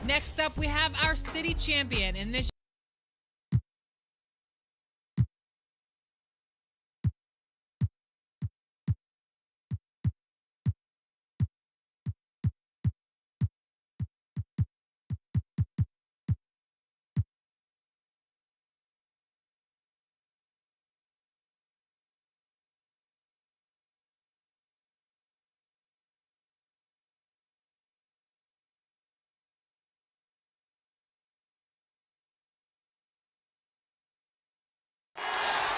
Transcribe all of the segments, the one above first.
Next up, we have our city champion in this.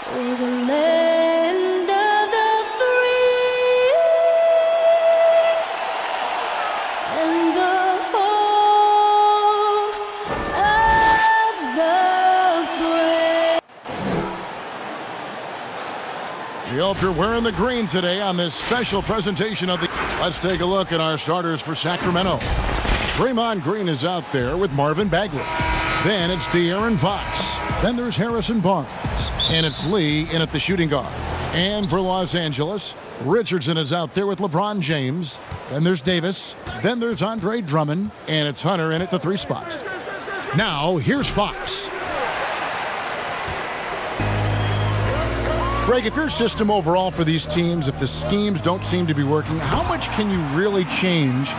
For the land of the free and the home of the brave. We hope you're wearing the green today on this special presentation of the... Let's take a look at our starters for Sacramento. Draymond Green is out there with Marvin Bagley. Then it's De'Aaron Fox. Then there's Harrison Barnes. And it's Lee in at the shooting guard. And for Los Angeles, Richardson is out there with LeBron James. Then there's Davis. Then there's Andre Drummond. And it's Hunter in at the 3 spot. Now, here's Fox. Greg, if your system overall for these teams, if the schemes don't seem to be working, how much can you really change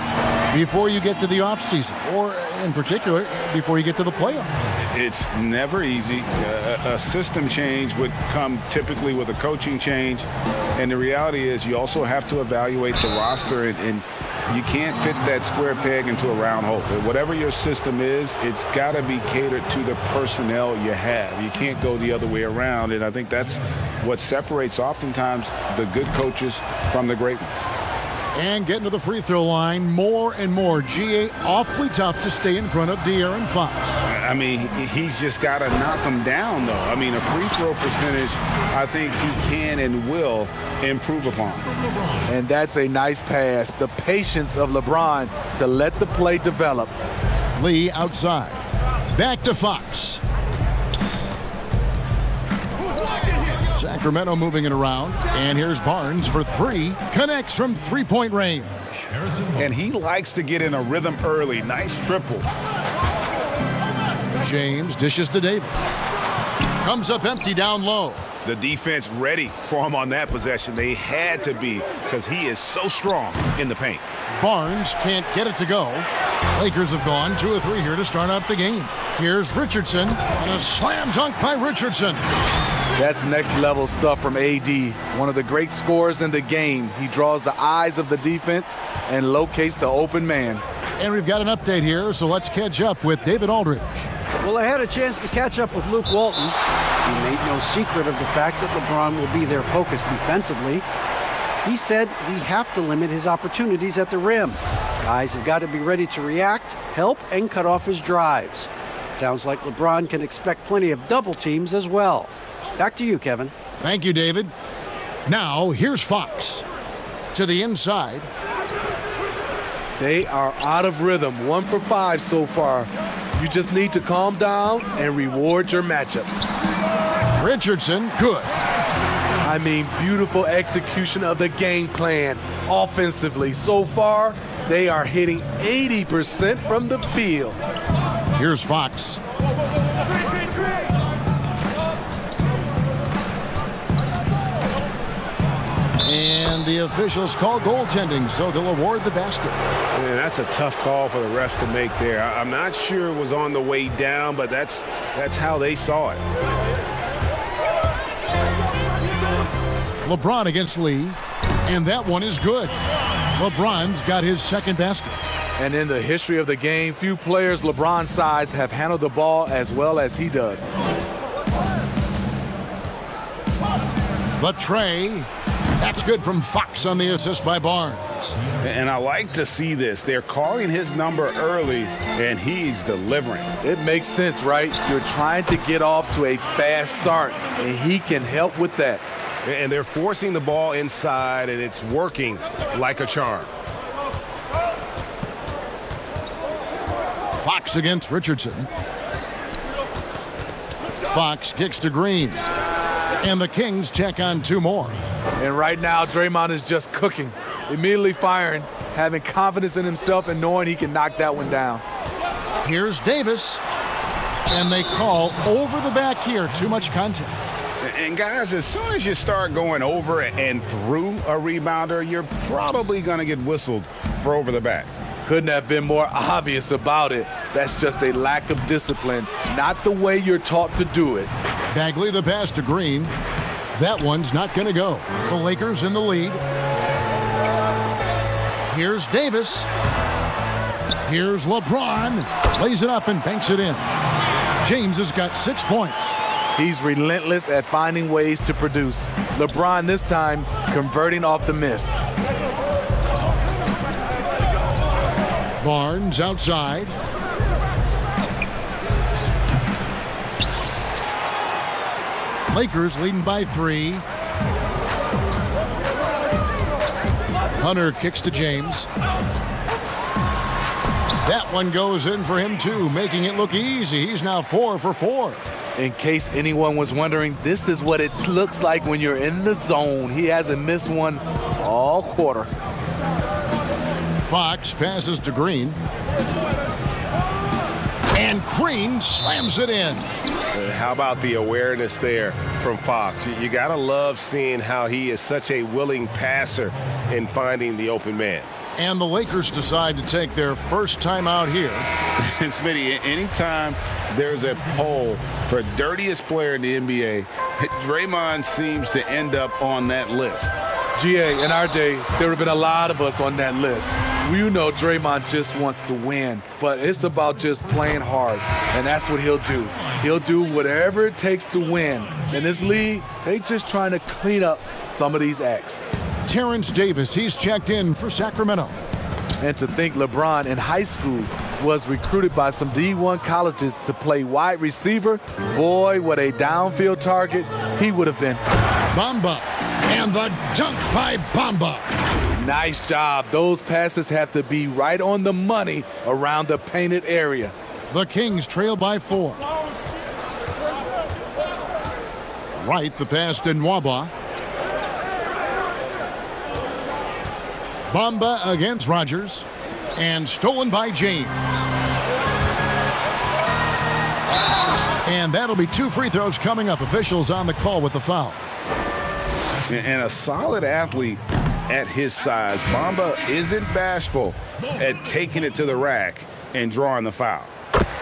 before you get to the offseason? Or, in particular, before you get to the playoffs? It's never easy. A system change would come typically with a coaching change. And the reality is you also have to evaluate the roster, and you can't fit that square peg into a round hole. Whatever your system is, it's got to be catered to the personnel you have. You can't go the other way around, and I think that's what separates oftentimes the good coaches from the great ones. And getting to the free throw line more and more. GA awfully tough to stay in front of De'Aaron Fox. I mean, he's just got to knock them down, though. I mean, a free throw percentage, I think he can and will improve upon. And that's a nice pass. The patience of LeBron to let the play develop. Lee outside. Back to Fox. Sacramento moving it around. And here's Barnes for 3. Connects from three-point range. And he likes to get in a rhythm early. Nice triple. James dishes to Davis. Comes up empty down low. The defense ready for him on that possession. They had to be, because he is so strong in the paint. Barnes can't get it to go. Lakers have gone 2 of 3 here to start out the game. Here's Richardson, and a slam dunk by Richardson. That's next level stuff from AD. One of the great scorers in the game. He draws the eyes of the defense and locates the open man. And we've got an update here, so let's catch up with David Aldridge. Well, I had a chance to catch up with Luke Walton. He made no secret of the fact that LeBron will be their focus defensively. He said we have to limit his opportunities at the rim. Guys have got to be ready to react, help, and cut off his drives. Sounds like LeBron can expect plenty of double teams as well. Back to you, Kevin. Thank you, David. Now, here's Fox. To the inside. They are out of rhythm. 1 for 5 so far. You just need to calm down and reward your matchups. Richardson, good. I mean, beautiful execution of the game plan offensively. So far, they are hitting 80% from the field. Here's Fox. And the officials call goaltending, so they'll award the basket. Man, that's a tough call for the refs to make there. I'm not sure it was on the way down, but that's how they saw it. LeBron against Lee, and that one is good. LeBron's got his second basket. And in the history of the game, few players LeBron's size have handled the ball as well as he does. The tray. That's good from Fox on the assist by Barnes. And I like to see this. They're calling his number early, and he's delivering. It makes sense, right? You're trying to get off to a fast start, and he can help with that. And they're forcing the ball inside, and it's working like a charm. Fox against Richardson. Fox kicks to Green. And the Kings check on 2 more. And right now, Draymond is just cooking, immediately firing, having confidence in himself and knowing he can knock that one down. Here's Davis. And they call over the back here. Too much contact. And guys, as soon as you start going over and through a rebounder, you're probably going to get whistled for over the back. Couldn't have been more obvious about it. That's just a lack of discipline, not the way you're taught to do it. Bagley the pass to Green. That one's not going to go. The Lakers in the lead. Here's Davis. Here's LeBron. Lays it up and banks it in. James has got 6 points. He's relentless at finding ways to produce. LeBron this time converting off the miss. Barnes outside. Lakers leading by 3. Hunter kicks to James. That one goes in for him too, making it look easy. He's now 4 for 4. In case anyone was wondering, this is what it looks like when you're in the zone. He hasn't missed one all quarter. Fox passes to Green. And Green slams it in. How about the awareness there from Fox? You got to love seeing how he is such a willing passer in finding the open man. And the Lakers decide to take their first time out here. And Smitty, anytime there's a poll for dirtiest player in the NBA, Draymond seems to end up on that list. GA, in our day, there would have been a lot of us on that list. You know Draymond just wants to win, but it's about just playing hard, and that's what he'll do. He'll do whatever it takes to win. In this league, they just trying to clean up some of these acts. Terrence Davis, he's checked in for Sacramento. And to think LeBron in high school was recruited by some D1 colleges to play wide receiver, boy, what a downfield target he would have been. Bamba, and the dunk by Bamba. Nice job. Those passes have to be right on the money around the painted area. The Kings trail by 4. Right, the pass to Nwaba. Bamba against Rogers. And stolen by James. And that'll be 2 free throws coming up. Officials on the call with the foul. And a solid athlete at his size, Bamba isn't bashful at taking it to the rack and drawing the foul.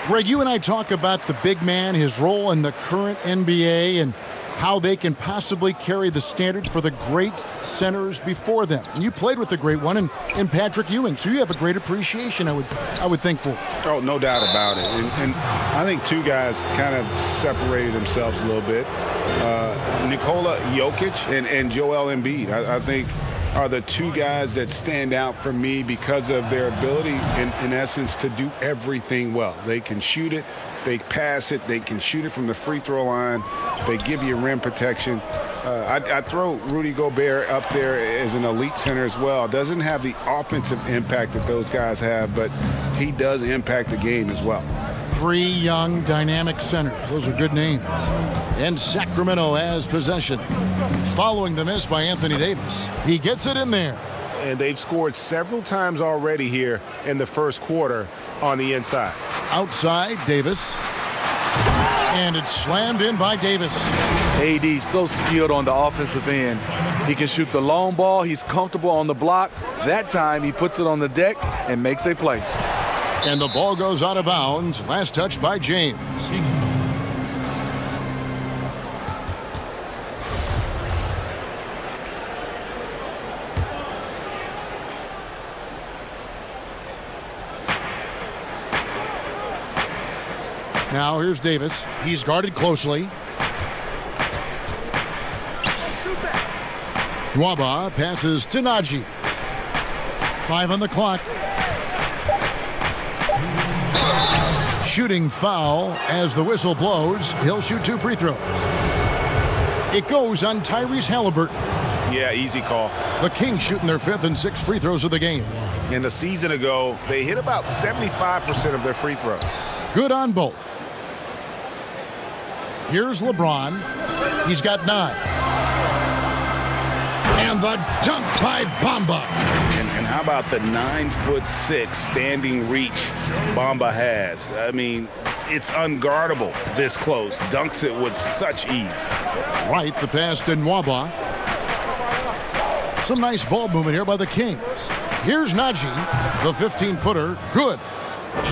Greg, you and I talk about the big man, his role in the current NBA, and how they can possibly carry the standard for the great centers before them. And you played with the great one in Patrick Ewing, so you have a great appreciation, I would think, for. Oh, no doubt about it. And I think 2 guys kind of separated themselves a little bit. Nikola Jokic and Joel Embiid, I think, are the 2 guys that stand out for me because of their ability, in essence, to do everything well. They can shoot it. They pass it. They can shoot it from the free throw line. They give you rim protection. I throw Rudy Gobert up there as an elite center as well. Doesn't have the offensive impact that those guys have, but he does impact the game as well. 3 young, dynamic centers. Those are good names. And Sacramento has possession. Following the miss by Anthony Davis. He gets it in there. And they've scored several times already here in the first quarter on the inside. Outside, Davis. And it's slammed in by Davis. AD so skilled on the offensive end. He can shoot the long ball. He's comfortable on the block. That time, he puts it on the deck and makes a play. And the ball goes out of bounds. Last touch by James. Now here's Davis. He's guarded closely. Nwaba passes to Najee. 5 on the clock. Shooting foul as the whistle blows. He'll shoot 2 free throws. It goes on Tyrese Halliburton. Yeah, easy call. The Kings shooting their 5th and 6th free throws of the game. In the season ago, they hit about 75% of their free throws. Good on both. Here's LeBron. He's got 9. And the dunk by Bamba. And how about the 9'6" standing reach Bamba has? I mean, it's unguardable this close. Dunks it with such ease. Right, the pass to Nwaba. Some nice ball movement here by the Kings. Here's Najee, the 15-footer. Good.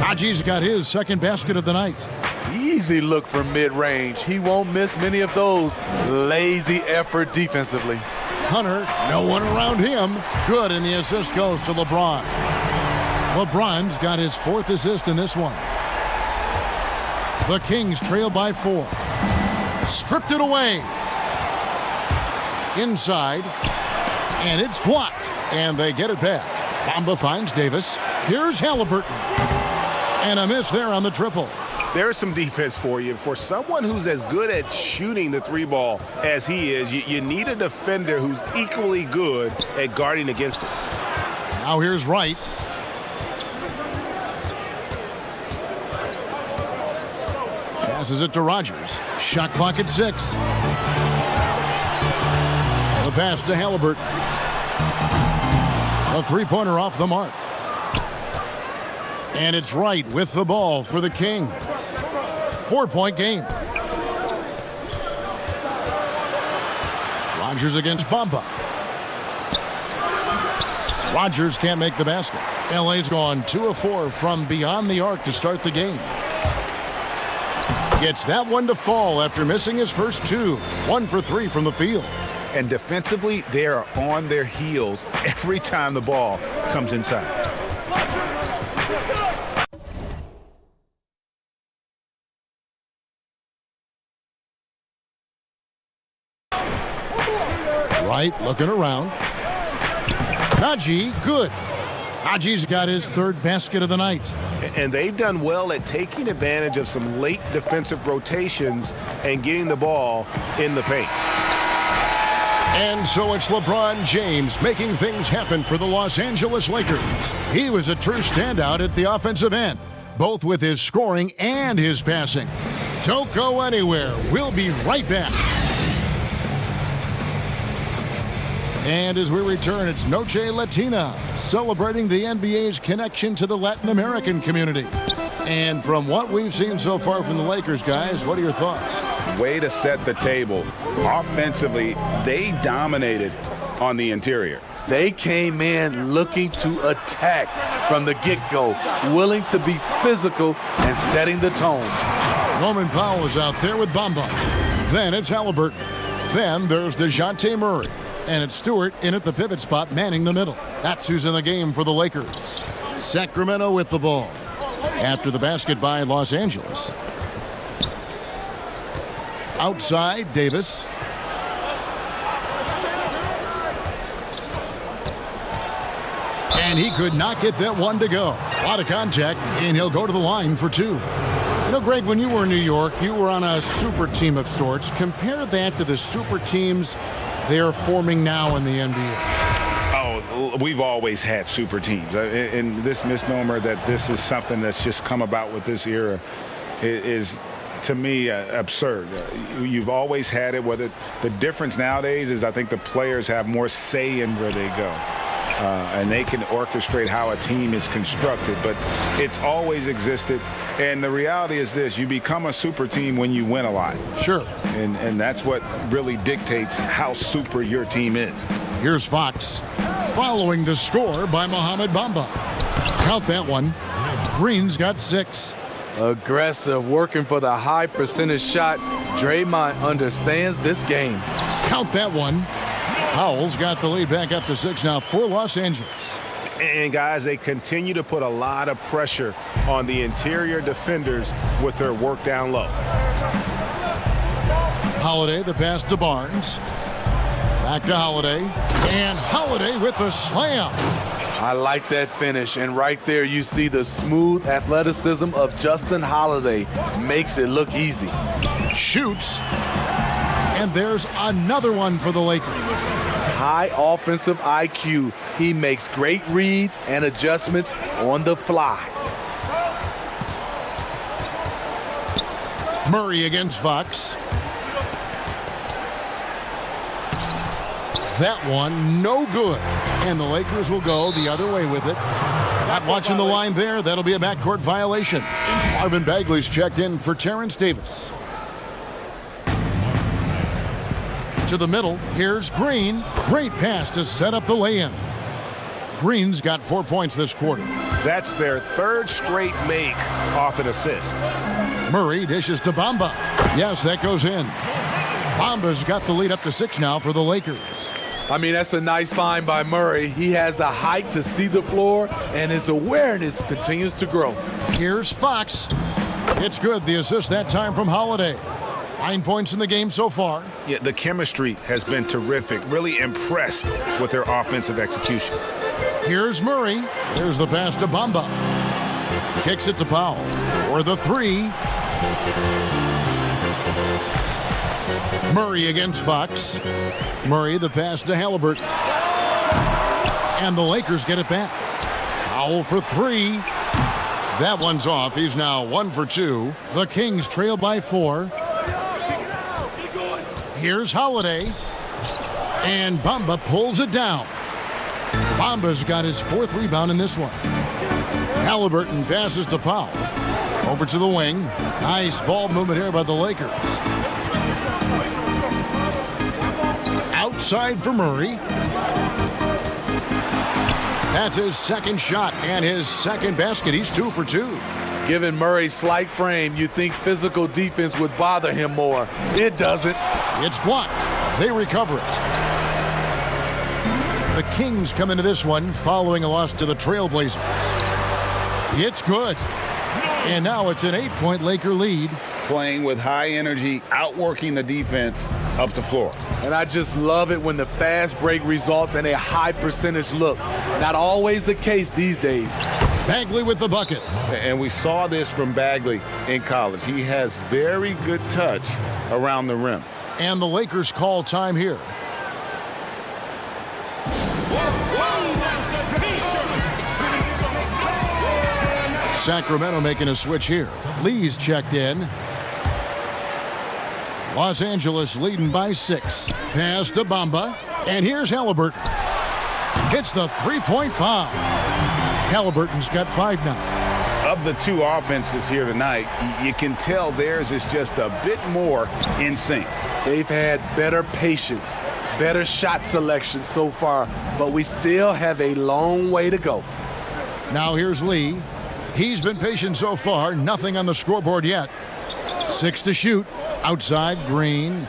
Najee's got his second basket of the night. Easy look from mid-range. He won't miss many of those. Lazy effort defensively. Hunter, no one around him. Good, and the assist goes to LeBron. LeBron's got his fourth assist in this one. The Kings trail by 4. Stripped it away. Inside. And it's blocked. And they get it back. Bamba finds Davis. Here's Halliburton. And a miss there on the triple. There's some defense for you. For someone who's as good at shooting the 3-ball as he is, you need a defender who's equally good at guarding against it. Now here's Wright. Passes it to Rogers. Shot clock at 6. The pass to Halliburton. A three-pointer off the mark. And it's Wright with the ball for the Kings. 4-point game. Rogers against Bamba. Rogers can't make the basket. LA's gone 2 of 4 from beyond the arc to start the game. Gets that one to fall after missing his first 2. 1 for 3 from the field. And defensively, they are on their heels every time the ball comes inside. Wright looking around. Najee, good. Najee's got his third basket of the night. And they've done well at taking advantage of some late defensive rotations and getting the ball in the paint. And so it's LeBron James making things happen for the Los Angeles Lakers. He was a true standout at the offensive end, both with his scoring and his passing. Don't go anywhere. We'll be right back. And as we return, it's Noche Latina, celebrating the NBA's connection to the Latin American community. And from what we've seen so far from the Lakers, guys, what are your thoughts? Way to set the table. Offensively, they dominated on the interior. They came in looking to attack from the get-go, willing to be physical and setting the tone. Norman Powell is out there with Bamba. Then it's Halliburton. Then there's DeJounte Murray. And it's Stewart in at the pivot spot, manning the middle. That's who's in the game for the Lakers. Sacramento with the ball. After the basket by Los Angeles. Outside, Davis. And he could not get that one to go. A lot of contact, and he'll go to the line for 2. You know, Greg, when you were in New York, you were on a super team of sorts. Compare that to the super teams they're forming now in the NBA. Oh, we've always had super teams. And this misnomer that this is something that's just come about with this era is, to me, absurd. You've always had it. Whether the difference nowadays is I think the players have more say in where they go. And they can orchestrate how a team is constructed. But it's always existed. And the reality is this: you become a super team when you win a lot. Sure. And that's what really dictates how super your team is. Here's Fox, following the score by Mohamed Bamba. Count that one. Green's got 6. Aggressive, working for the high percentage shot. Draymond understands this game. Count that one. Powell's got the lead back up to 6 now for Los Angeles. And, guys, they continue to put a lot of pressure on the interior defenders with their work down low. Holiday, the pass to Barnes. Back to Holiday. And Holiday with the slam. I like that finish. And right there you see the smooth athleticism of Justin Holiday. Makes it look easy. Shoots. And there's another one for the Lakers. High offensive IQ. He makes great reads and adjustments on the fly. Murray against Fox. That one, no good. And the Lakers will go the other way with it. Not watching the line there. That'll be a backcourt violation. Marvin Bagley's checked in for Terrence Davis. To the middle, here's Green. Great pass to set up the lay-in. Green's got 4 points this quarter. That's their third straight make off an assist. Murray dishes to Bamba. Yes, that goes in. Bamba's got the lead up to 6 now for the Lakers. I mean, that's a nice find by Murray. He has the height to see the floor, and his awareness continues to grow. Here's Fox. It's good, the assist that time from Holiday. 9 points in the game so far. Yeah, the chemistry has been terrific. Really impressed with their offensive execution. Here's Murray. There's the pass to Bamba. Kicks it to Powell for the 3. Murray against Fox. Murray the pass to Halliburton. And the Lakers get it back. Powell for 3. That one's off. He's now 1 for 2. The Kings trail by 4. Here's Holiday. And Bamba pulls it down. Bamba's got his 4th rebound in this one. Halliburton passes to Powell. Over to the wing. Nice ball movement here by the Lakers. Outside for Murray. That's his 2nd shot and his 2nd basket. He's 2 for 2. Given Murray's slight frame, you think physical defense would bother him more. It doesn't. It's blocked. They recover it. The Kings come into this one following a loss to the Trailblazers. It's good. And now it's an 8-point Laker lead. Playing with high energy, outworking the defense up the floor. And I just love it when the fast break results in a high percentage look. Not always the case these days. Bagley with the bucket. And we saw this from Bagley in college. He has very good touch around the rim. And the Lakers call time here. Sacramento making a switch here. Lee's checked in. Los Angeles leading by 6. Pass to Bamba. And here's Halliburton. Hits the 3-point bomb. Halliburton's got 5 now. Of the 2 offenses here tonight, you can tell theirs is just a bit more in sync. They've had better patience, better shot selection so far, but we still have a long way to go. Now here's Lee. He's been patient so far. Nothing on the scoreboard yet. 6 to shoot. Outside, Green.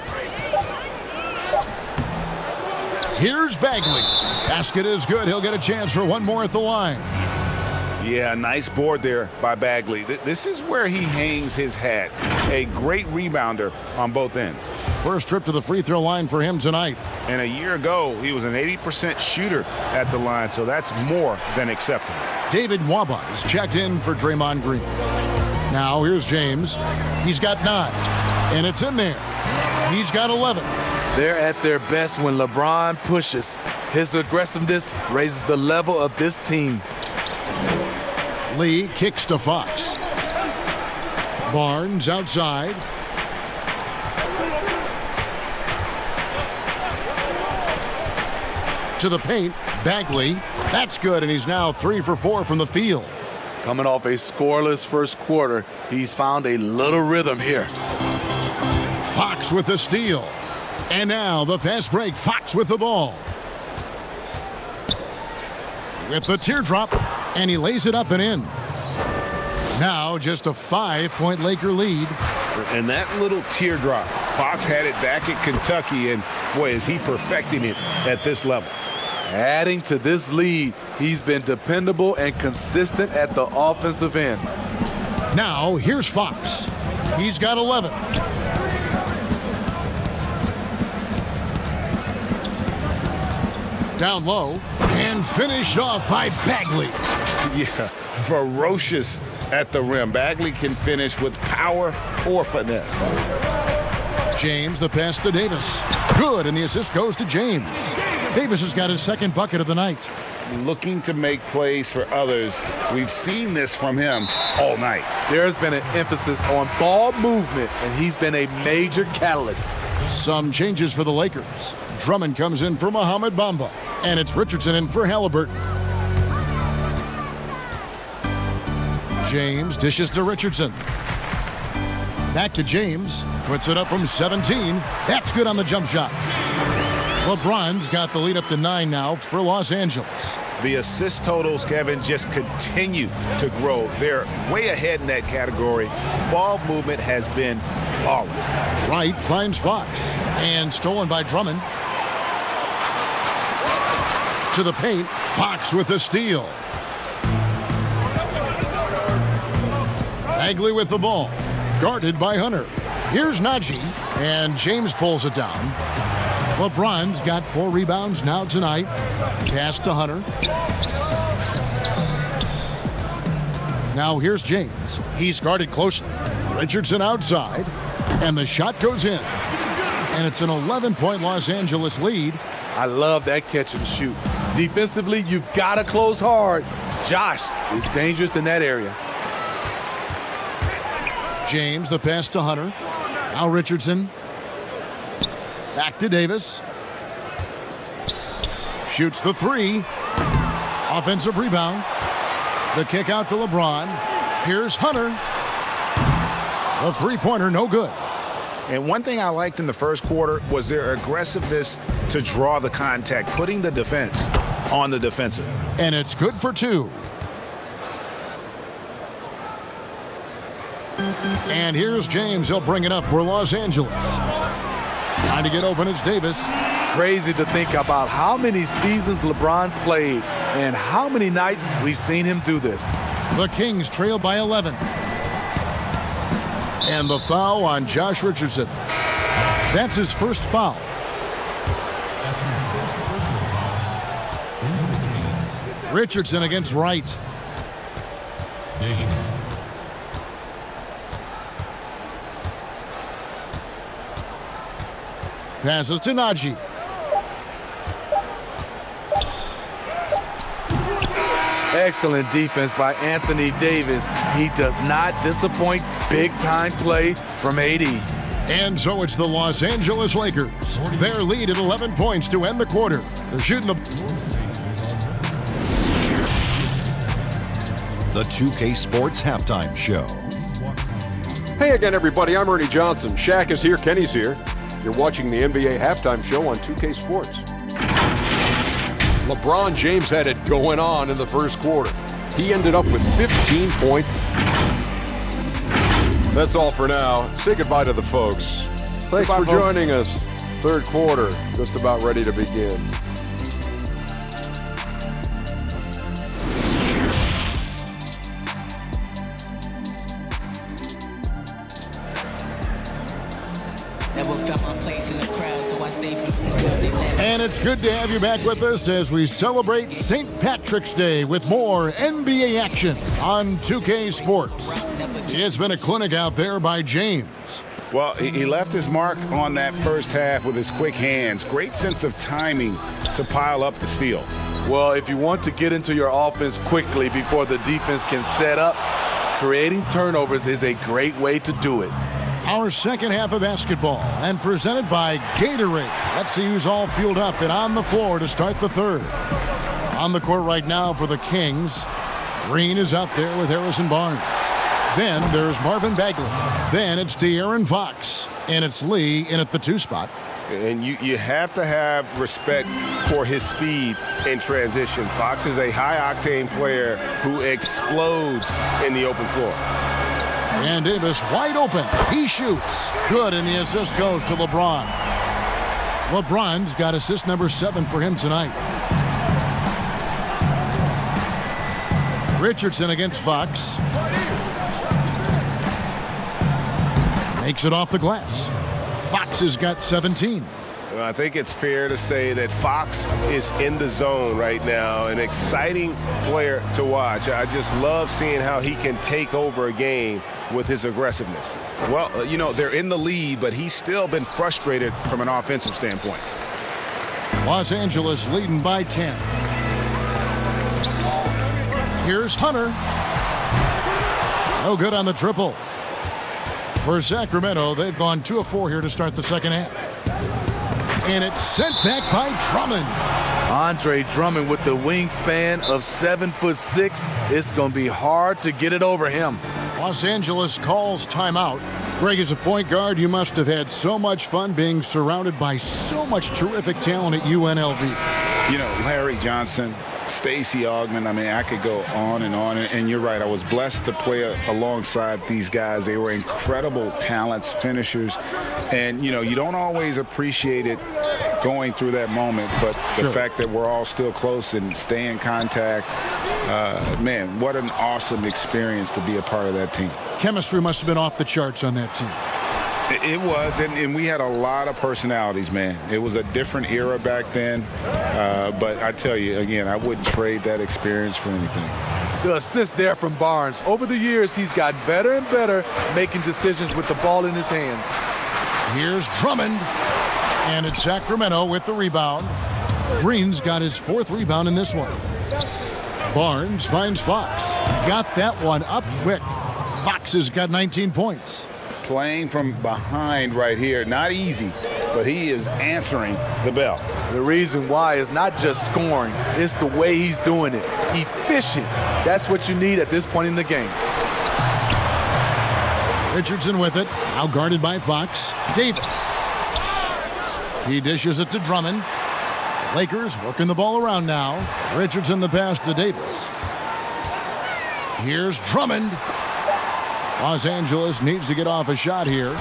Here's Bagley. Basket is good. He'll get a chance for one more at the line. Yeah, nice board there by Bagley. This is where he hangs his hat. A great rebounder on both ends. First trip to the free throw line for him tonight. And a year ago, he was an 80% shooter at the line, so that's more than acceptable. David Nwaba is checked in for Draymond Green. Now here's James. He's got 9, and it's in there. He's got 11. They're at their best when LeBron pushes. His aggressiveness raises the level of this team. Lee kicks to Fox. Barnes outside. To the paint, Bagley. That's good, and he's now 3 for 4 from the field. Coming off a scoreless first quarter, he's found a little rhythm here. Fox with the steal. And now the fast break. Fox with the ball. With the teardrop, and he lays it up and in. Now just a 5-point Laker lead. And that little teardrop, Fox had it back at Kentucky, and boy, is he perfecting it at this level. Adding to this lead, he's been dependable and consistent at the offensive end. Now here's Fox. He's got 11. Down low and finished off by Bagley. Yeah, ferocious at the rim. Bagley can finish with power or finesse. James, the pass to Davis. Good, and the assist goes to James. Davis has got his 2nd bucket of the night. Looking to make plays for others. We've seen this from him all night. There's been an emphasis on ball movement, and he's been a major catalyst. Some changes for the Lakers. Drummond comes in for Mohamed Bamba. And it's Richardson in for Halliburton. James dishes to Richardson. Back to James. Puts it up from 17. That's good on the jump shot. LeBron's got the lead up to 9 now for Los Angeles. The assist totals, Kevin, just continue to grow. They're way ahead in that category. Ball movement has been flawless. Wright finds Fox. And stolen by Drummond. To the paint. Fox with the steal. Bagley with the ball. Guarded by Hunter. Here's Najee. And James pulls it down. LeBron's got 4 rebounds now tonight. Pass to Hunter. Now here's James. He's guarded closely. Richardson outside. And the shot goes in. And it's an 11-point Los Angeles lead. I love that catch and shoot. Defensively, you've got to close hard. Josh is dangerous in that area. James, the pass to Hunter. Now Richardson. Back to Davis. Shoots the 3. Offensive rebound. The kick out to LeBron. Here's Hunter. The three-pointer, no good. And one thing I liked in the first quarter was their aggressiveness to draw the contact, putting the defense on the defensive. And it's good for 2. And here's James. He'll bring it up for Los Angeles. Trying to get open, it's Davis. Crazy to think about how many seasons LeBron's played and how many nights we've seen him do this. The Kings trail by 11. And the foul on Josh Richardson. That's his first foul. Richardson against Wright. Passes to Najee. Excellent defense by Anthony Davis. He does not disappoint. Big-time play from AD. And so it's the Los Angeles Lakers. Their lead at 11 points to end the quarter. They're shooting the 2K Sports Halftime Show. Hey again, everybody. I'm Ernie Johnson. Shaq is here. Kenny's here. You're watching the NBA Halftime Show on 2K Sports. LeBron James had it going on in the first quarter. He ended up with 15 points. That's all for now. Say goodbye to the folks. Thanks for joining us. Third quarter, just about ready to begin. And it's good to have you back with us as we celebrate St. Patrick's Day with more NBA action on 2K Sports. It's been a clinic out there by James. Well, he left his mark on that first half with his quick hands. Great sense of timing to pile up the steals. Well, if you want to get into your offense quickly before the defense can set up, creating turnovers is a great way to do it. Our second half of basketball and presented by Gatorade. Let's see who's all fueled up and on the floor to start the third. On the court right now for the Kings, Green is out there with Harrison Barnes. Then there's Marvin Bagley. Then it's De'Aaron Fox. And it's Lee in at the 2 spot. And you have to have respect for his speed in transition. Fox is a high-octane player who explodes in the open floor. And Davis wide open. He shoots. Good, and the assist goes to LeBron. LeBron's got assist number 7 for him tonight. Richardson against Fox. Makes it off the glass. Fox has got 17. I think it's fair to say that Fox is in the zone right now, an exciting player to watch. I just love seeing how he can take over a game with his aggressiveness. Well, they're in the lead, but he's still been frustrated from an offensive standpoint. Los Angeles leading by 10. Here's Hunter. No good on the triple. For Sacramento, they've gone 2 of 4 here to start the second half. And it's sent back by Drummond. Andre Drummond with the wingspan of 7'6". It's going to be hard to get it over him. Los Angeles calls timeout. Greg, as a point guard, you must have had so much fun being surrounded by so much terrific talent at UNLV. You know, Larry Johnson, Stacey Augmon, I mean, I could go on. And you're right, I was blessed to play alongside these guys. They were incredible talents, finishers. And, you know, you don't always appreciate it going through that moment, but the fact that we're all still close and stay in contact, man, what an awesome experience to be a part of that team. Chemistry must have been off the charts on that team. It was, and we had a lot of personalities, man. It was a different era back then, but I tell you, again, I wouldn't trade that experience for anything. The assist there from Barnes. Over the years, he's gotten better and better making decisions with the ball in his hands. Here's Drummond, and it's Sacramento with the rebound. Green's got his 4th rebound in this one. Barnes finds Fox. Got that one up quick. Fox has got 19 points. Playing from behind right here, not easy, but he is answering the bell. The reason why is not just scoring, it's the way he's doing it. Efficient. That's what you need at this point in the game. Richardson with it, now guarded by Fox. Davis. He dishes it to Drummond. Lakers working the ball around now. Richardson the pass to Davis. Here's Drummond. Los Angeles needs to get off a shot here.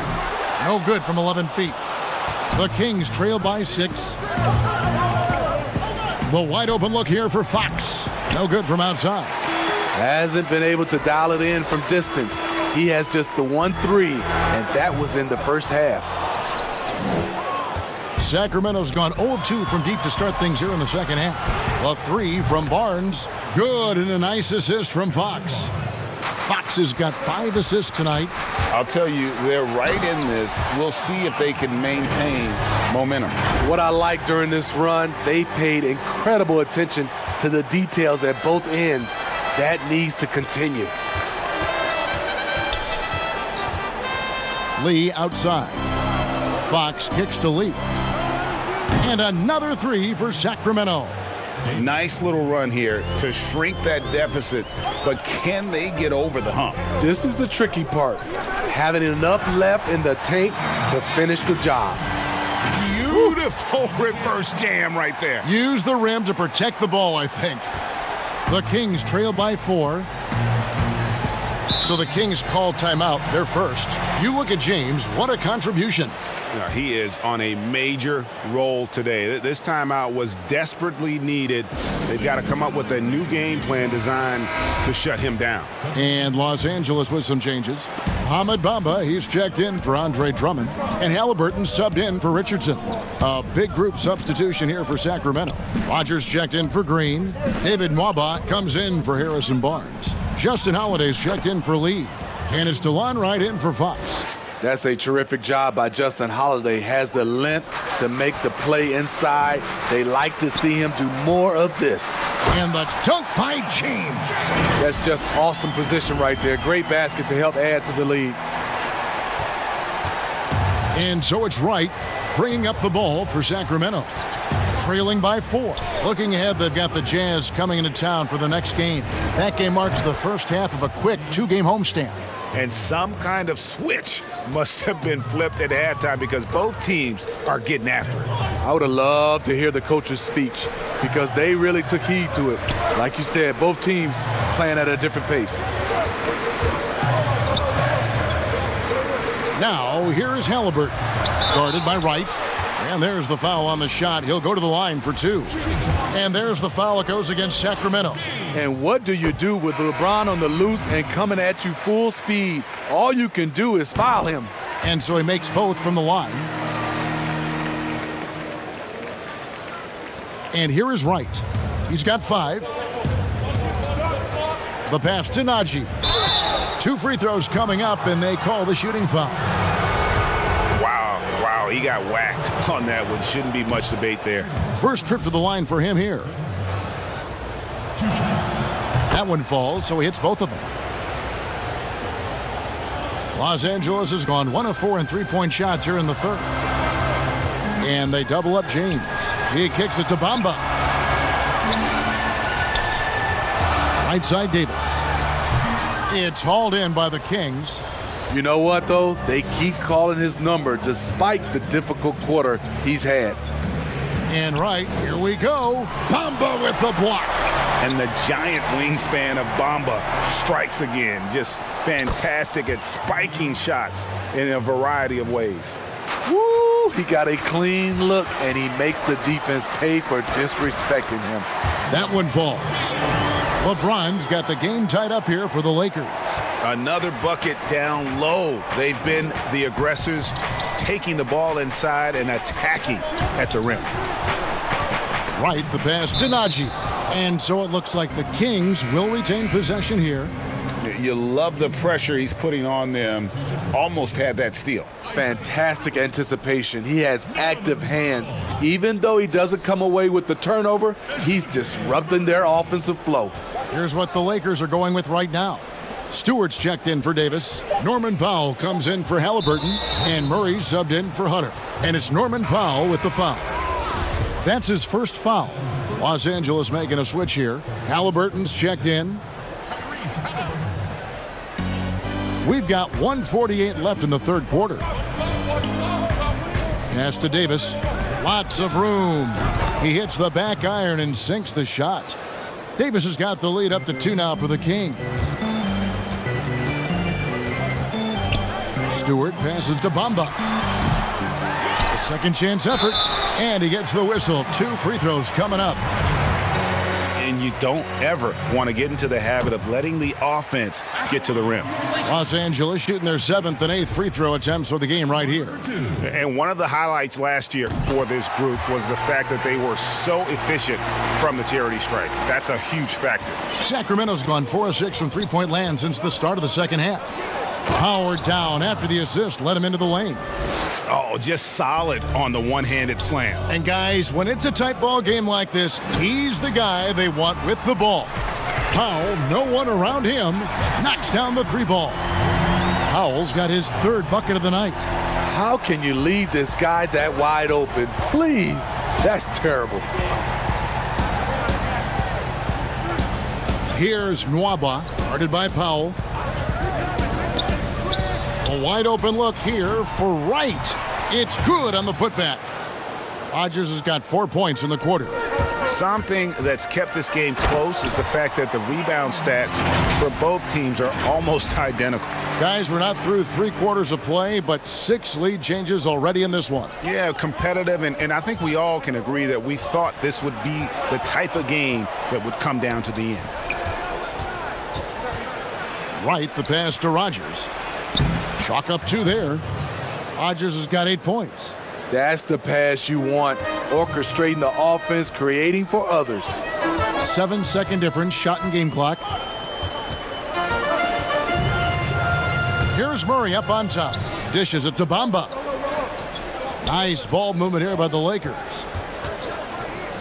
No good from 11 feet. The Kings trail by 6. The wide open look here for Fox. No good from outside. Hasn't been able to dial it in from distance. He has just the 1-3, and that was in the first half. Sacramento's gone 0 of 2 from deep to start things here in the second half. A 3 from Barnes. Good, and a nice assist from Fox. Fox has got 5 assists tonight. I'll tell you, they're right in this. We'll see if they can maintain momentum. What I like during this run, they paid incredible attention to the details at both ends. That needs to continue. Lee outside. Fox kicks to Lee. And another 3 for Sacramento. Nice little run here to shrink that deficit, but can they get over the hump? This is the tricky part. Having enough left in the tank to finish the job. Beautiful reverse jam right there. Use the rim to protect the ball, I think. The Kings trail by 4. So the Kings call timeout. They're first. You look at James. What a contribution. He is on a major role today. This timeout was desperately needed. They've got to come up with a new game plan designed to shut him down. And Los Angeles with some changes. Mohamed Bamba, he's checked in for Andre Drummond. And Halliburton subbed in for Richardson. A big group substitution here for Sacramento. Rogers checked in for Green. David Nwaba comes in for Harrison Barnes. Justin Holiday's checked in for Lee. And it's DeLon Wright in for Fox. That's a terrific job by Justin Holiday. Has the length to make the play inside. They like to see him do more of this. And the dunk by James. That's just awesome position right there. Great basket to help add to the lead. And so it's Wright bringing up the ball for Sacramento. Trailing by 4. Looking ahead, they've got the Jazz coming into town for the next game. That game marks the first half of a quick 2-game homestand. And some kind of switch must have been flipped at halftime because both teams are getting after it. I would have loved to hear the coach's speech because they really took heed to it. Like you said, both teams playing at a different pace. Now, here is Halliburton, guarded by Wright. And there's the foul on the shot. He'll go to the line for 2. And there's the foul that goes against Sacramento. And what do you do with LeBron on the loose and coming at you full speed? All you can do is foul him. And so he makes both from the line. And here is Wright. He's got 5. The pass to Najee. 2 free throws coming up, and they call the shooting foul. Wow, he got whacked on that one. Shouldn't be much debate there. First trip to the line for him here. That one falls, so he hits both of them. Los Angeles has gone 1 of 4 in 3-point shots here in the third. And they double up James. He kicks it to Bamba. Right side Davis. It's hauled in by the Kings. You know what, though? They keep calling his number despite the difficult quarter he's had. And right, here we go. Bamba with the block. And the giant wingspan of Bamba strikes again. Just fantastic at spiking shots in a variety of ways. Woo! He got a clean look, and he makes the defense pay for disrespecting him. That one falls. LeBron's got the game tied up here for the Lakers. Another bucket down low. They've been the aggressors, taking the ball inside and attacking at the rim. Right, the pass to Najee. And so it looks like the Kings will retain possession here. You love the pressure he's putting on them. Almost had that steal. Fantastic anticipation. He has active hands. Even though he doesn't come away with the turnover, he's disrupting their offensive flow. Here's what the Lakers are going with right now. Stewart's checked in for Davis. Norman Powell comes in for Halliburton. And Murray's subbed in for Hunter. And it's Norman Powell with the foul. That's his first foul. Los Angeles making a switch here. Halliburton's checked in. We've got 1:48 left in the third quarter. Pass to Davis. Lots of room. He hits the back iron and sinks the shot. Davis has got the lead up to 2 now for the Kings. Stewart passes to Bamba. A second chance effort. And he gets the whistle. 2 free throws coming up. And you don't ever want to get into the habit of letting the offense get to the rim. Los Angeles shooting their 7th and 8th free throw attempts for the game right here. And one of the highlights last year for this group was the fact that they were so efficient from the charity stripe. That's a huge factor. Sacramento's gone 4 of 6 from three-point land since the start of the second half. Howard down after the assist, led him into the lane. Oh, just solid on the one-handed slam. And guys, when it's a tight ball game like this, he's the guy they want with the ball. Powell, no one around him, knocks down the 3 ball. Powell's got his 3rd bucket of the night. How can you leave this guy that wide open? Please, that's terrible. Here's Nwaba, guarded by Powell. A wide open look here for Wright. It's good on the putback. Rodgers has got 4 points in the quarter. Something that's kept this game close is the fact that the rebound stats for both teams are almost identical. Guys, we're not through 3 quarters of play, but 6 lead changes already in this one. Yeah, competitive, and I think we all can agree that we thought this would be the type of game that would come down to the end. Wright, the pass to Rodgers. Chalk up 2 there. Rodgers has got 8 points. That's the pass you want. Orchestrating the offense, creating for others. 7-second difference, shot and game clock. Here's Murray up on top. Dishes it to Bamba. Nice ball movement here by the Lakers.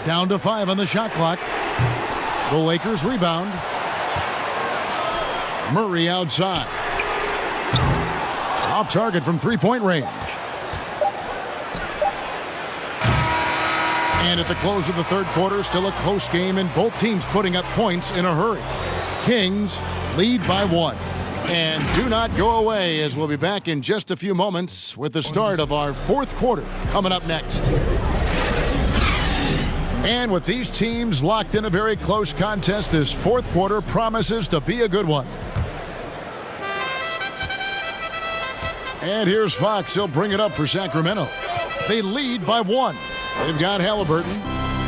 Down to 5 on the shot clock. The Lakers rebound. Murray outside. Off target from 3-point range. And at the close of the third quarter, still a close game and both teams putting up points in a hurry. Kings lead by 1. And do not go away, as we'll be back in just a few moments with the start of our 4th quarter coming up next. And with these teams locked in a very close contest, this 4th quarter promises to be a good one. And here's Fox. He'll bring it up for Sacramento. They lead by 1. They've got Halliburton.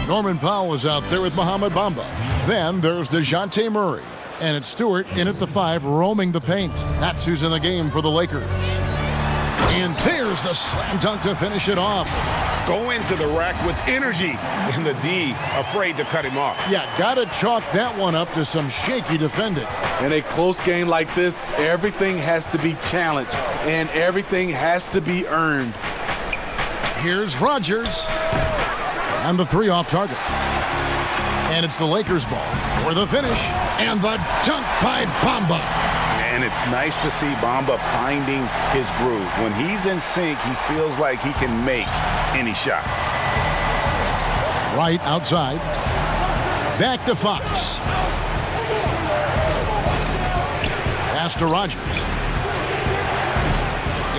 Norman Powell is out there with Mohamed Bamba. Then there's DeJounte Murray. And it's Stewart in at the 5, roaming the paint. That's who's in the game for the Lakers. And there's the slam dunk to finish it off. Go into the rack with energy. And the D afraid to cut him off. Yeah, gotta chalk that one up to some shaky defending. In a close game like this, everything has to be challenged. And everything has to be earned. Here's Rodgers. And the 3 off target. And it's the Lakers ball for the finish. And the dunk by Bamba. And it's nice to see Bamba finding his groove. When he's in sync, he feels like he can make any shot. Right outside. Back to Fox. Pass to Rogers.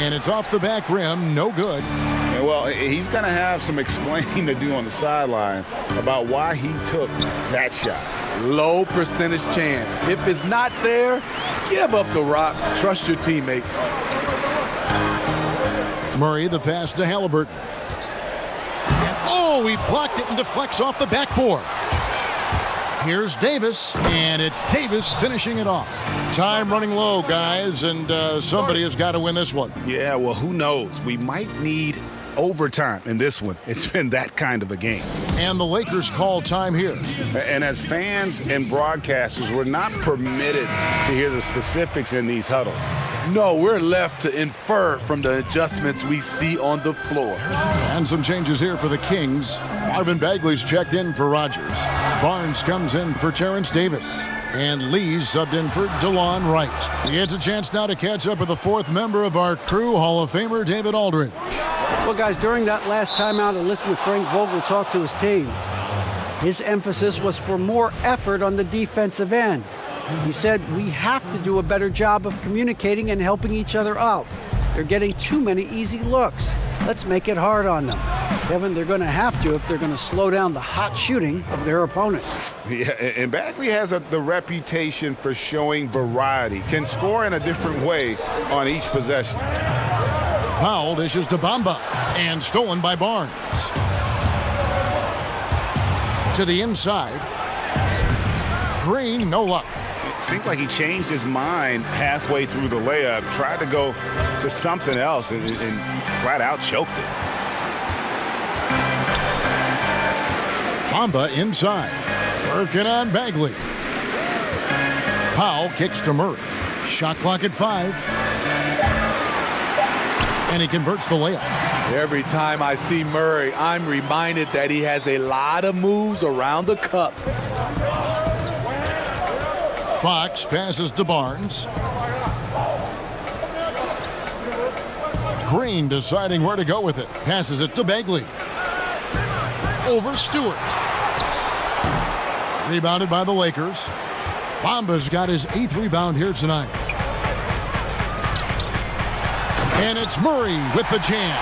And it's off the back rim. No good. And well, he's going to have some explaining to do on the sideline about why he took that shot. Low percentage chance. If it's not there, give up the rock. Trust your teammates. Murray, the pass to Halliburton. And oh, he blocked it and deflects off the backboard. Here's Davis, and it's Davis finishing it off. Time running low, guys, and somebody has got to win this one. Yeah, well, who knows? We might need overtime in this one. It's been that kind of a game. And the Lakers call time here. And as fans and broadcasters, we're not permitted to hear the specifics in these huddles. No, we're left to infer from the adjustments we see on the floor. And some changes here for the Kings. Marvin Bagley's checked in for Rogers. Barnes comes in for Terrence Davis. And Lee's subbed in for DeLon Wright. He gets a chance now to catch up with the fourth member of our crew, Hall of Famer David Aldridge. Well, guys, during that last timeout, I listened to Frank Vogel talk to his team. His emphasis was for more effort on the defensive end. He said, we have to do a better job of communicating and helping each other out. They're getting too many easy looks. Let's make it hard on them. Kevin, they're going to have to if they're going to slow down the hot shooting of their opponent. Yeah, and Bagley has the reputation for showing variety, can score in a different way on each possession. Powell dishes to Bamba, and stolen by Barnes. To the inside. Green, no luck. It seemed like he changed his mind halfway through the layup, tried to go to something else, and flat out choked it. Bamba inside. Working on Bagley. Powell kicks to Murray. Shot clock at 5. And he converts the layup. Every time I see Murray, I'm reminded that he has a lot of moves around the cup. Fox passes to Barnes. Green deciding where to go with it. Passes it to Bagley. Over Stewart. Rebounded by the Lakers. Bamba's got his 8th rebound here tonight. And it's Murray with the jam.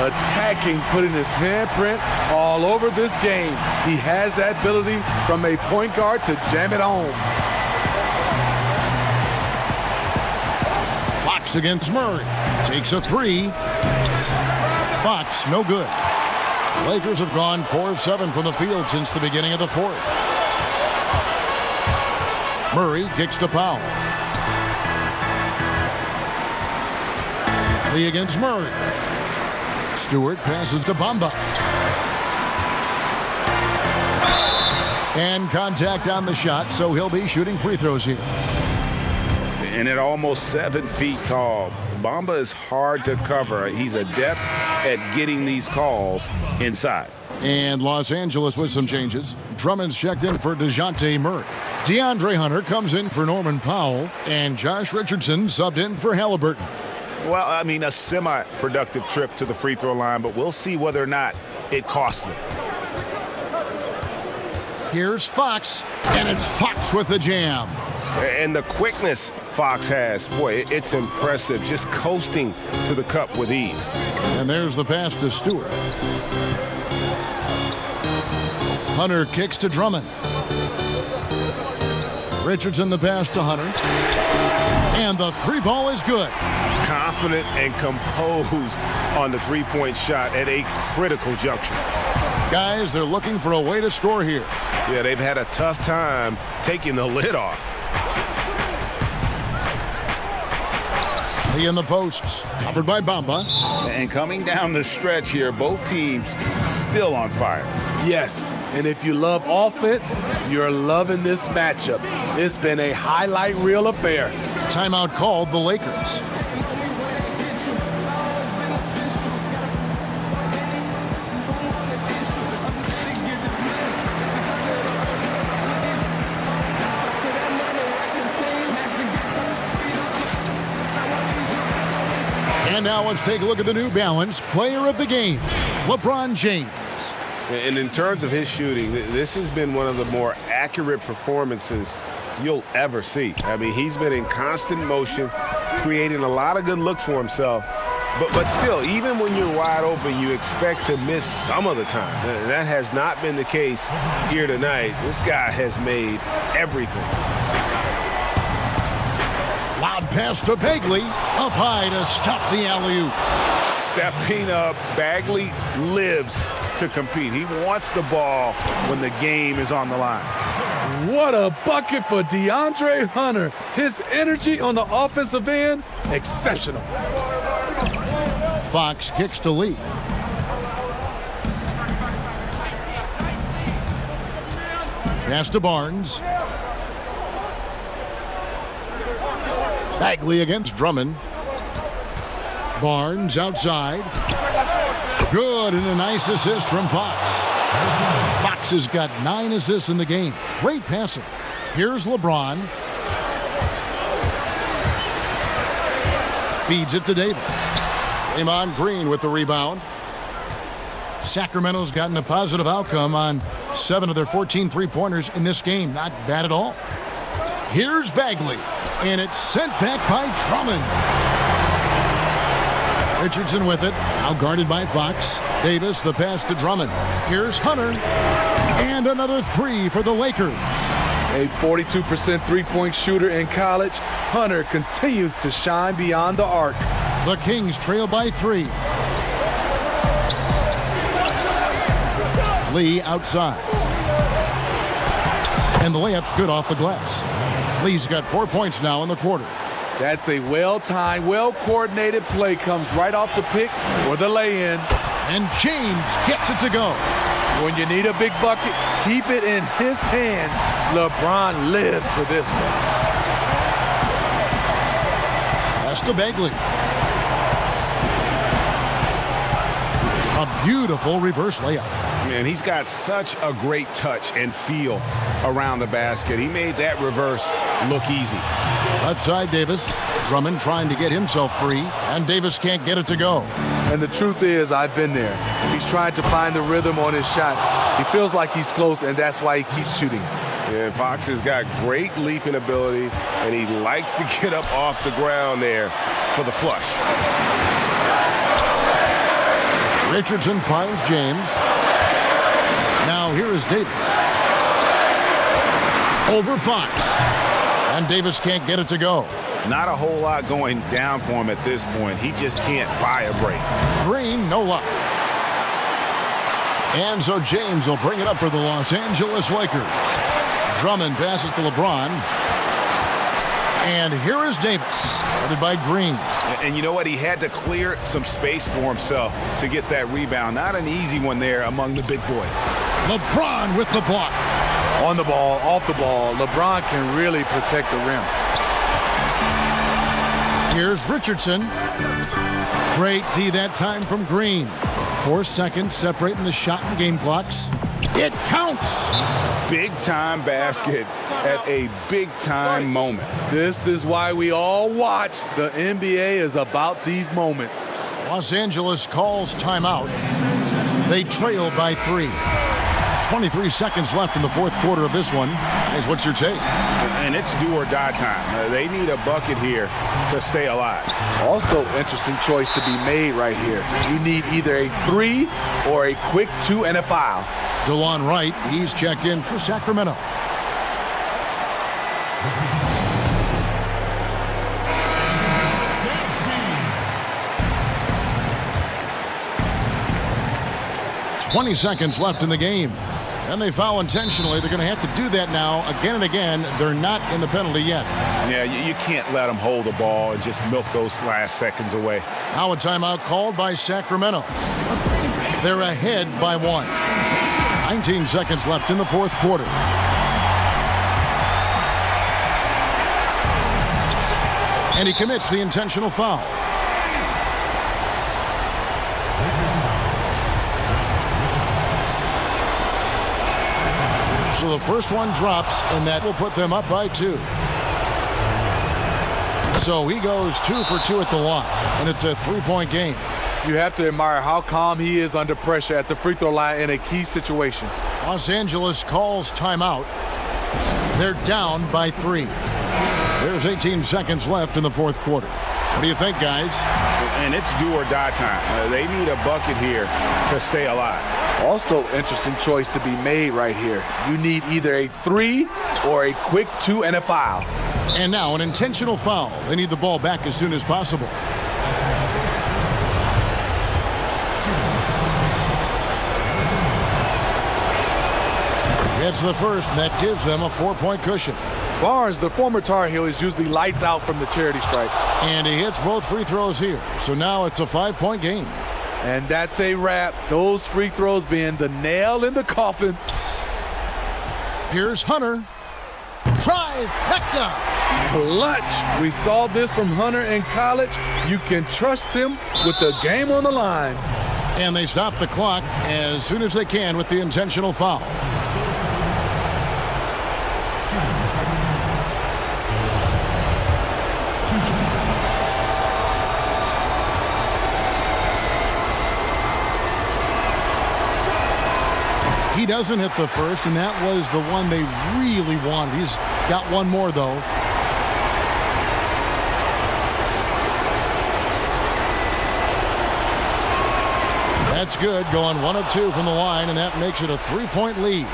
Attacking, putting his handprint all over this game. He has that ability from a point guard to jam it home. Fox against Murray. Takes a 3. Fox, no good. Lakers have gone 4 of 7 from the field since the beginning of the 4th. Murray kicks to Powell. Lee against Murray. Stewart passes to Bamba. And contact on the shot, so he'll be shooting free throws here. And at almost 7 feet tall, Bamba is hard to cover. He's adept at getting these calls inside. And Los Angeles with some changes. Drummond's checked in for DeJounte Murray. DeAndre Hunter comes in for Norman Powell. And Josh Richardson subbed in for Halliburton. Well, I mean, a semi-productive trip to the free throw line, but we'll see whether or not it costs them. Here's Fox, and it's Fox with the jam. And the quickness Fox has, boy, it's impressive. Just coasting to the cup with ease. And there's the pass to Stewart. Hunter kicks to Drummond. Richardson the pass to Hunter. And the 3 ball is good. Confident and composed on the three-point shot at a critical juncture. Guys, they're looking for a way to score here. Yeah, they've had a tough time taking the lid off. Lee in the posts, covered by Bamba. And coming down the stretch here, both teams still on fire. Yes, and if you love offense, you're loving this matchup. It's been a highlight reel affair. Timeout called the Lakers. And now let's take a look at the New Balance player of the game, LeBron James. And in terms of his shooting, this has been one of the more accurate performances you'll ever see. I mean, he's been in constant motion, creating a lot of good looks for himself. But still, even when you're wide open, you expect to miss some of the time. That has not been the case here tonight. This guy has made everything. Loud pass to Bagley. Up high to stuff the alley-oop. Stepping up, Bagley lives to compete. He wants the ball when the game is on the line. What a bucket for DeAndre Hunter. His energy on the offensive end, exceptional. Fox kicks to Lee. Pass to Barnes. Bagley against Drummond. Barnes outside. Good, and a nice assist from Fox. Fox has got 9 assists in the game. Great passing. Here's LeBron. Feeds it to Davis. Draymond Green with the rebound. Sacramento's gotten a positive outcome on 7 of their 14 three-pointers in this game. Not bad at all. Here's Bagley, and it's sent back by Drummond. Richardson with it, now guarded by Fox. Davis, the pass to Drummond. Here's Hunter, and another 3 for the Lakers. A 42% three-point shooter in college, Hunter continues to shine beyond the arc. The Kings trail by 3. Lee outside. And the layup's good off the glass. Lee's got 4 points now in the quarter. That's a well-timed, well-coordinated play. Comes right off the pick or the lay-in. And James gets it to go. When you need a big bucket, keep it in his hands. LeBron lives for this one. Pass to Bagley. A beautiful reverse layup. Man, he's got such a great touch and feel around the basket. He made that reverse look easy. Outside Davis. Drummond trying to get himself free, and Davis can't get it to go. And the truth is, I've been there. He's trying to find the rhythm on his shot. He feels like he's close, and that's why he keeps shooting. Yeah, Fox has got great leaping ability, and he likes to get up off the ground there for the flush. Richardson finds James. Now here is Davis. Over Fox. And Davis can't get it to go. Not a whole lot going down for him at this point. He just can't buy a break. Green, no luck. And so James will bring it up for the Los Angeles Lakers. Drummond passes to LeBron. And here is Davis, guarded by Green. And you know what? He had to clear some space for himself to get that rebound. Not an easy one there among the big boys. LeBron with the block. On the ball, off the ball, LeBron can really protect the rim. Here's Richardson. Great D that time from Green. 4 seconds separating the shot and game clocks. It counts. Big-time basket at a big-time moment. This is why we all watch. The NBA is about these moments. Los Angeles calls timeout. They trail by 3. 23 seconds left in the fourth quarter of this one. Guys, what's your take? And it's do or die time. They need a bucket here to stay alive. Also, interesting choice to be made right here. You need either a 3 or a quick 2 and a foul. DeLon Wright, he's checked in for Sacramento. .20 seconds left in the game. And they foul intentionally. They're going to have to do that now again and again. They're not in the penalty yet. Yeah, you can't let them hold the ball and just milk those last seconds away. Now a timeout called by Sacramento. They're ahead by 1. 19 seconds left in the fourth quarter. And he commits the intentional foul. So the first one drops, and that will put them up by 2. So he goes 2 for 2 at the line, and it's a 3-point game. You have to admire how calm he is under pressure at the free throw line in a key situation. Los Angeles calls timeout. They're down by 3. There's 18 seconds left in the fourth quarter. What do you think, guys? And it's do or die time. They need a bucket here to stay alive. Also, interesting choice to be made right here. You need either a 3 or a quick 2 and a foul. And now an intentional foul. They need the ball back as soon as possible. It's the first, and that gives them a 4-point cushion. Barnes, the former Tar Heel, is usually lights out from the charity stripe. And he hits both free throws here. So now it's a 5-point game. And that's a wrap. Those free throws being the nail in the coffin. Here's Hunter. Trifecta. Clutch. We saw this from Hunter in college. You can trust him with the game on the line. And they stop the clock as soon as they can with the intentional foul. He doesn't hit the first, and that was the one they really wanted. He's got one more, though. That's good, going 1 of 2 from the line, and that makes it a 3-point lead.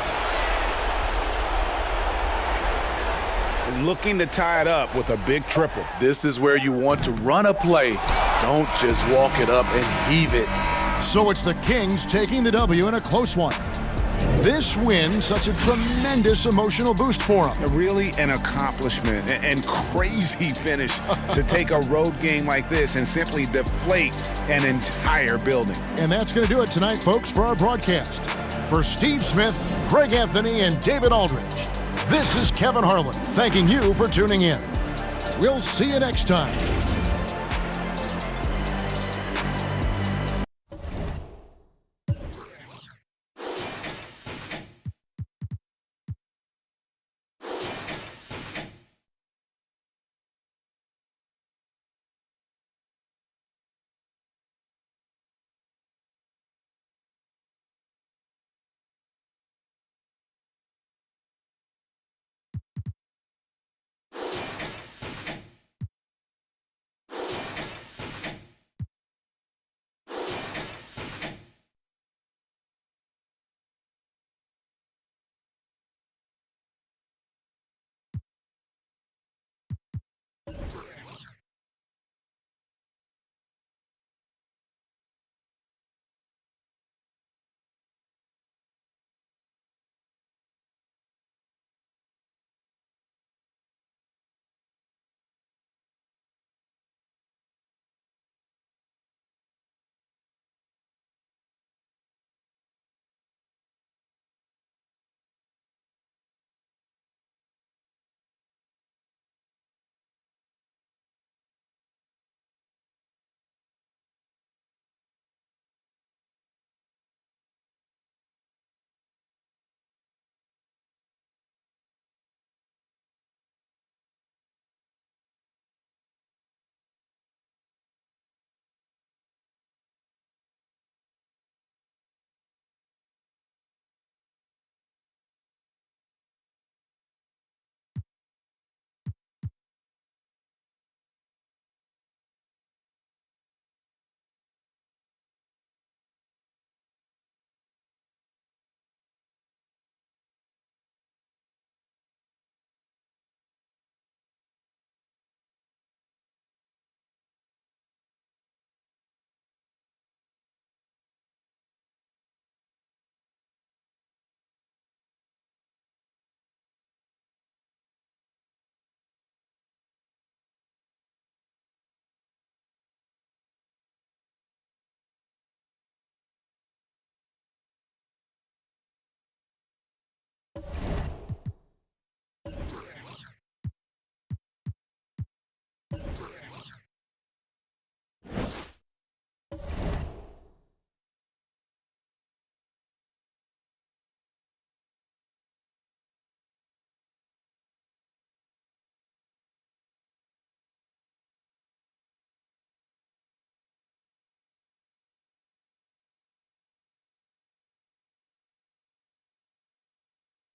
Looking to tie it up with a big triple. This is where you want to run a play. Don't just walk it up and heave it. So it's the Kings taking the W in a close one. This win, such a tremendous emotional boost for them. Really an accomplishment and crazy finish to take a road game like this and simply deflate an entire building. And that's going to do it tonight, folks, for our broadcast. For Steve Smith, Greg Anthony, and David Aldridge, this is Kevin Harlan thanking you for tuning in. We'll see you next time.